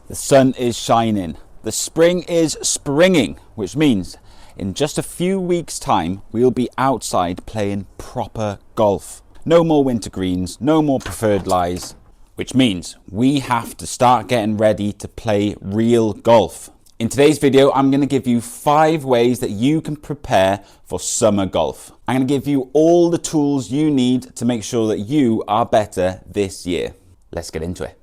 The sun is shining. The spring is springing, which means in just a few weeks' time, we'll be outside playing proper golf. No more winter greens, no more preferred lies, which means we have to start getting ready to play real golf. In today's video, I'm going to give you 5 ways that you can prepare for summer golf. I'm going to give you all the tools you need to make sure that you are better this year. Let's get into it.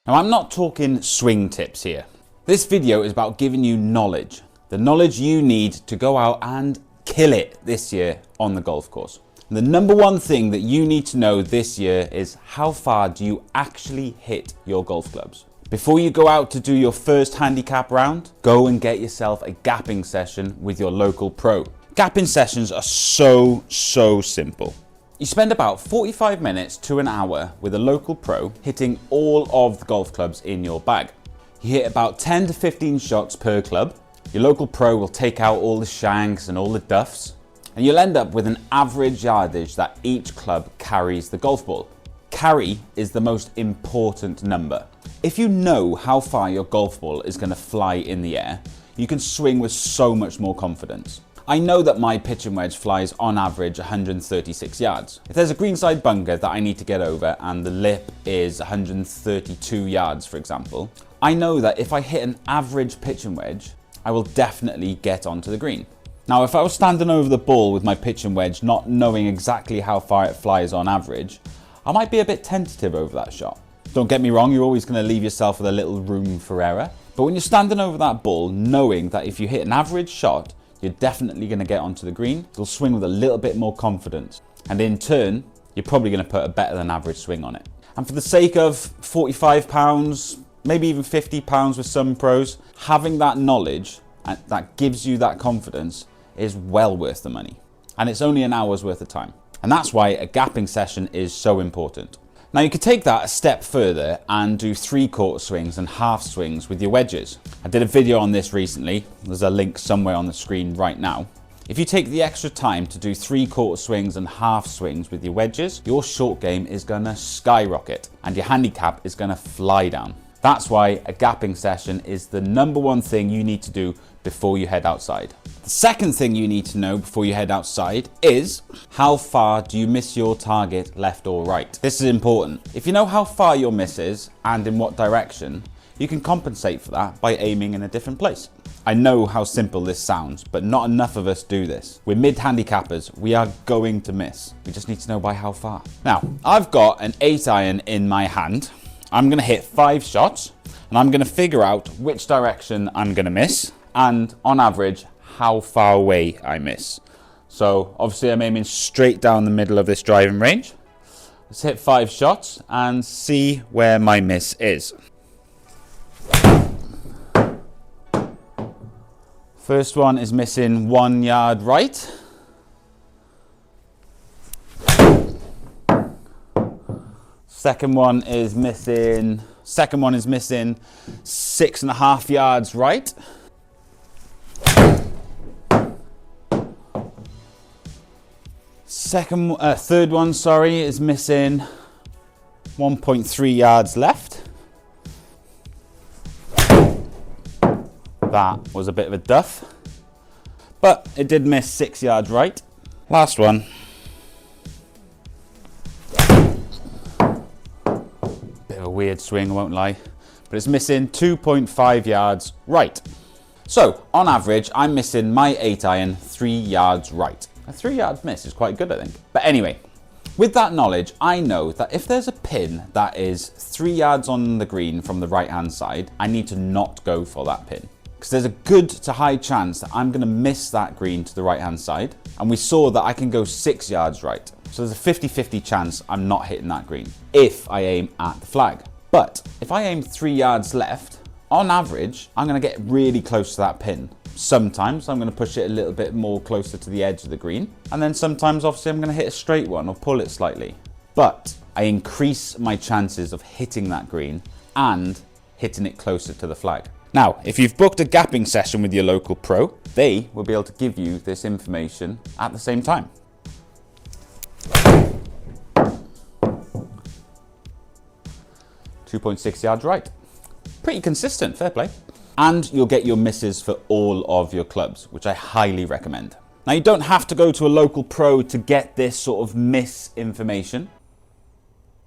Now, I'm not talking swing tips here. This video is about giving you knowledge. The knowledge you need to go out and kill it this year on the golf course. And the number one thing that you need to know this year is how far do you actually hit your golf clubs. Before you go out to do your first handicap round, go and get yourself a gapping session with your local pro. Gapping sessions are so simple. You spend about 45 minutes to an hour with a local pro hitting all of the golf clubs in your bag. You hit about 10 to 15 shots per club. Your local pro will take out all the shanks and all the duffs, and you'll end up with an average yardage that each club carries the golf ball. Carry is the most important number. If you know how far your golf ball is going to fly in the air, you can swing with so much more confidence. I know that my pitching wedge flies on average 136 yards. If there's a greenside bunker that I need to get over and the lip is 132 yards, for example, I know that if I hit an average pitching wedge, I will definitely get onto the green. Now, if I was standing over the ball with my pitching wedge, not knowing exactly how far it flies on average, I might be a bit tentative over that shot. Don't get me wrong, you're always going to leave yourself with a little room for error. But when you're standing over that ball, knowing that if you hit an average shot, you're definitely going to get onto the green, you'll swing with a little bit more confidence. And in turn, you're probably going to put a better than average swing on it. And for the sake of 45 pounds, maybe even 50 pounds with some pros, having that knowledge and that gives you that confidence is well worth the money. And it's only an hour's worth of time. And that's why a gapping session is so important. Now, you could take that a step further and do 3/4 swings and half swings with your wedges. I did a video on this recently. There's a link somewhere on the screen right now. If you take the extra time to do 3/4 swings and half swings with your wedges, your short game is gonna skyrocket and your handicap is gonna fly down. That's why a gapping session is the number one thing you need to do before you head outside. The second thing you need to know before you head outside is how far do you miss your target left or right? This is important. If you know how far your miss is and in what direction, you can compensate for that by aiming in a different place. I know how simple this sounds, but not enough of us do this. We're mid-handicappers. We are going to miss. We just need to know by how far. Now, I've got an 8-iron in my hand. I'm going to hit 5 shots and I'm going to figure out which direction I'm going to miss and on average how far away I miss. So obviously I'm aiming straight down the middle of this driving range. Let's hit 5 shots and see where my miss is. First one is missing 1 yard right. Second one is missing 6.5 yards right. Third one, is missing 1.3 yards left. That was a bit of a duff, but it did miss 6 yards right. Last one. Bit of a weird swing, I won't lie, but it's missing 2.5 yards right. So on average, I'm missing my 8-iron 3 yards right. A 3 yards miss is quite good, I think. But anyway, with that knowledge, I know that if there's a pin that is 3 yards on the green from the right-hand side, I need to not go for that pin. Because there's a good to high chance that I'm going to miss that green to the right-hand side. And we saw that I can go 6 yards right. So there's a 50-50 chance I'm not hitting that green if I aim at the flag. But if I aim 3 yards left, On average, I'm going to get really close to that pin. Sometimes I'm going to push it a little bit more closer to the edge of the green. And then sometimes obviously I'm going to hit a straight one or pull it slightly. But I increase my chances of hitting that green and hitting it closer to the flag. Now, if you've booked a gapping session with your local pro, they will be able to give you this information at the same time. .6 yards right. Pretty consistent, fair play. And you'll get your misses for all of your clubs, which I highly recommend. Now, you don't have to go to a local pro to get this sort of misinformation.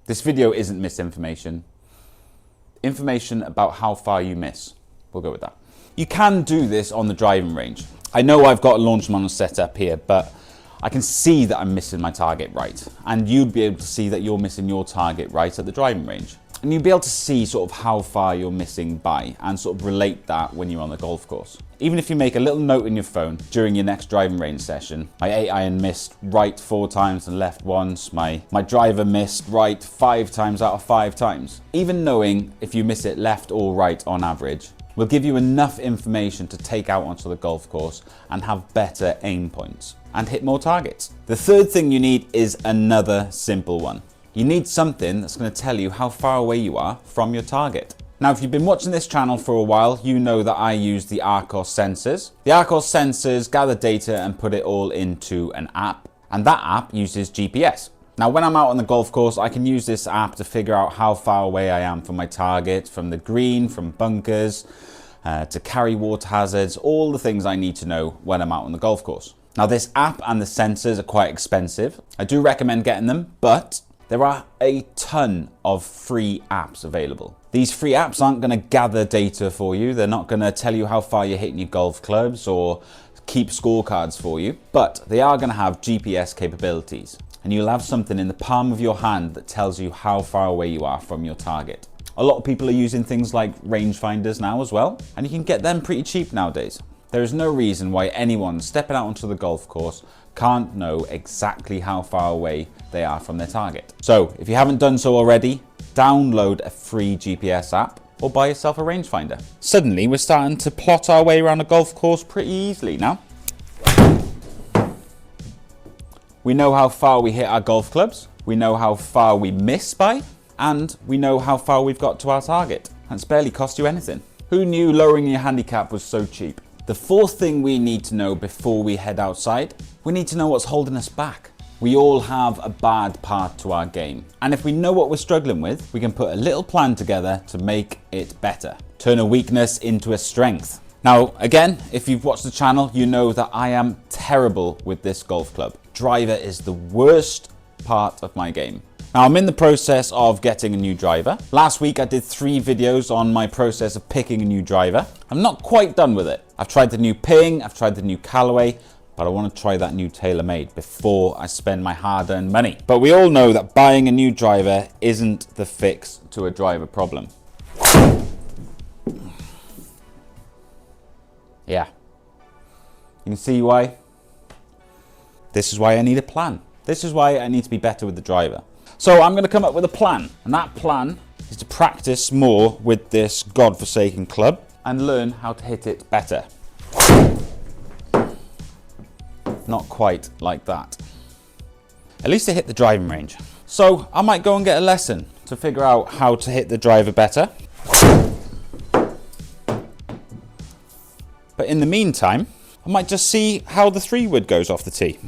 This video isn't misinformation. Information about how far you miss. We'll go with that. You can do this on the driving range. I know I've got a launch model set up here, but I can see that I'm missing my target right. And you'd be able to see that you're missing your target right at the driving range. And you'll be able to see sort of how far you're missing by and sort of relate that when you're on the golf course. Even if you make a little note in your phone during your next driving range session, my 8-iron missed right 4 times and left once, my driver missed right 5 times out of 5 times. Even knowing if you miss it left or right on average will give you enough information to take out onto the golf course and have better aim points and hit more targets. The third thing you need is another simple one. You need something that's going to tell you how far away you are from your target. Now, if you've been watching this channel for a while, you know that I use the Arcos sensors. The Arcos sensors gather data and put it all into an app, and that app uses GPS. Now, when I'm out on the golf course, I can use this app to figure out how far away I am from my target, from the green, from bunkers, to carry water hazards, all the things I need to know when I'm out on the golf course. Now, this app and the sensors are quite expensive. I do recommend getting them, but there are a ton of free apps available. These free apps aren't going to gather data for you. They're not going to tell you how far you're hitting your golf clubs or keep scorecards for you, but they are going to have GPS capabilities. And you'll have something in the palm of your hand that tells you how far away you are from your target. A lot of people are using things like rangefinders now as well, and you can get them pretty cheap nowadays. There is no reason why anyone stepping out onto the golf course can't know exactly how far away they are from their target. So if you haven't done so already, download a free GPS app or buy yourself a rangefinder. Suddenly we're starting to plot our way around a golf course pretty easily now. We know how far we hit our golf clubs, we know how far we miss by, and we know how far we've got to our target. And it's barely cost you anything. Who knew lowering your handicap was so cheap? The fourth thing we need to know before we head outside, we need to know what's holding us back. We all have a bad part to our game. And if we know what we're struggling with, we can put a little plan together to make it better. Turn a weakness into a strength. Now, again, if you've watched the channel, you know that I am terrible with this golf club. Driver is the worst part of my game. Now, I'm in the process of getting a new driver. Last week I did 3 videos on my process of picking a new driver. I'm not quite done with it. I've tried the new Ping, I've tried the new Callaway, but I want to try that new TaylorMade before I spend my hard-earned money. But we all know that buying a new driver isn't the fix to a driver problem. Yeah. You can see why. This is why I need a plan. This is why I need to be better with the driver. So I'm going to come up with a plan, and that plan is to practice more with this godforsaken club and learn how to hit it better. Not quite like that. At least I hit the driving range. So I might go and get a lesson to figure out how to hit the driver better. But in the meantime, I might just see how the 3-wood goes off the tee.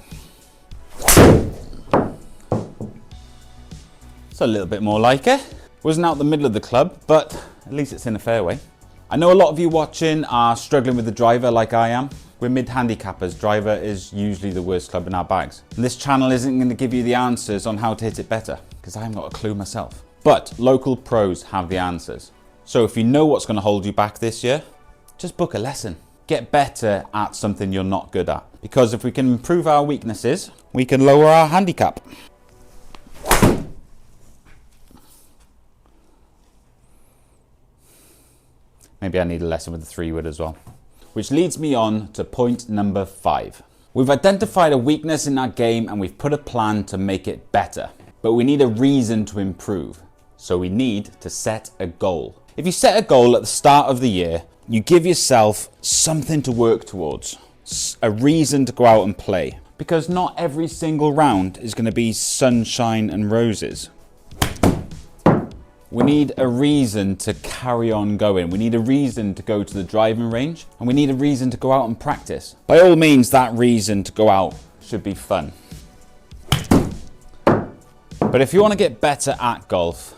It's a little bit more like it. Wasn't out the middle of the club, but at least it's in a fairway. I know a lot of you watching are struggling with the driver like I am. We're mid-handicappers. Driver is usually the worst club in our bags. And this channel isn't going to give you the answers on how to hit it better, because I haven't got a clue myself. But local pros have the answers. So if you know what's going to hold you back this year, just book a lesson. Get better at something you're not good at. Because if we can improve our weaknesses, we can lower our handicap. Maybe I need a lesson with the 3-wood as well. Which leads me on to point number 5. We've identified a weakness in our game and we've put a plan to make it better. But we need a reason to improve. So we need to set a goal. If you set a goal at the start of the year, you give yourself something to work towards, a reason to go out and play. Because not every single round is going to be sunshine and roses. We need a reason to carry on going. We need a reason to go to the driving range, and we need a reason to go out and practice. By all means, that reason to go out should be fun. But if you want to get better at golf,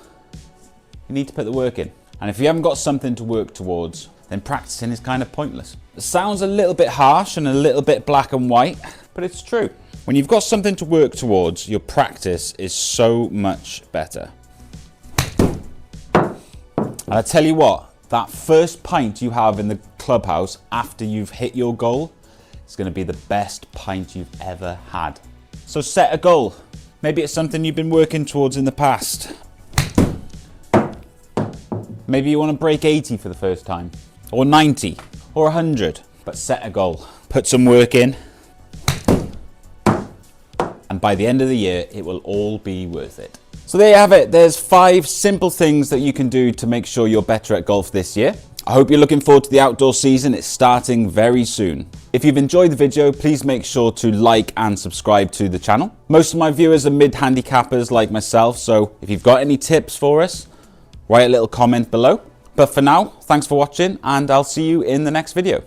you need to put the work in. And if you haven't got something to work towards, then practicing is kind of pointless. It sounds a little bit harsh and a little bit black and white, but it's true. When you've got something to work towards, your practice is so much better. And I tell you what, that first pint you have in the clubhouse after you've hit your goal is going to be the best pint you've ever had. So set a goal. Maybe it's something you've been working towards in the past. Maybe you want to break 80 for the first time, or 90, or 100, but set a goal. Put some work in, and by the end of the year, it will all be worth it. So there you have it. There's 5 simple things that you can do to make sure you're better at golf this year. I hope you're looking forward to the outdoor season. It's starting very soon. If you've enjoyed the video, please make sure to like and subscribe to the channel. Most of my viewers are mid-handicappers like myself, so if you've got any tips for us, write a little comment below. But for now, thanks for watching, and I'll see you in the next video.